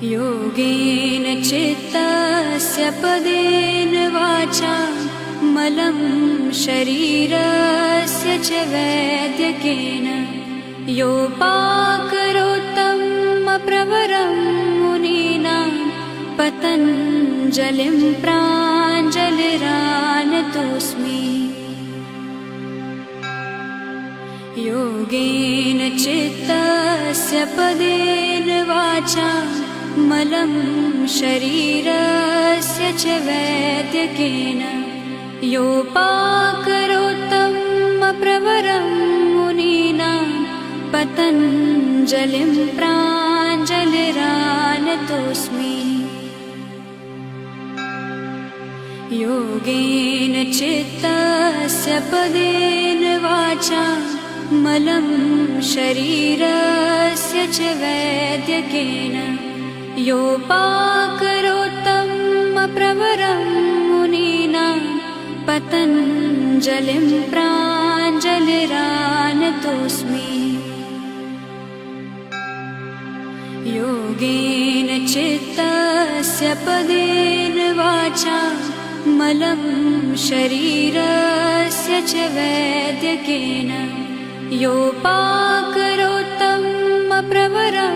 योगेन चित्तस्य पदेन वाचा मलं शरीरस्य च वैद्यकेन योपाकरोत्तं प्रवरं मुनीनां पतञ्जलिं प्राञ्जलिरानतोऽस्मि। योगेन चित्तस्य पदेन वाचा मलं शरीरस्य च वैद्यकेन योपाकरोत्तं प्रवरं मुनीनां पतञ्जलिं प्राञ्जलिरानतोऽस्मि। योगेन चित्तस्य पदेन वाचा मलं शरीरस्य च वैद्यकेन योपाकरोत्तं प्रवरं मुनीनां पतञ्जलिं प्राञ्जलिरानतोऽस्मि। योगेन चित्तस्य पदेन वाचा मलं शरीरस्य च वैद्यकेन योपाकरोत्तं प्रवरं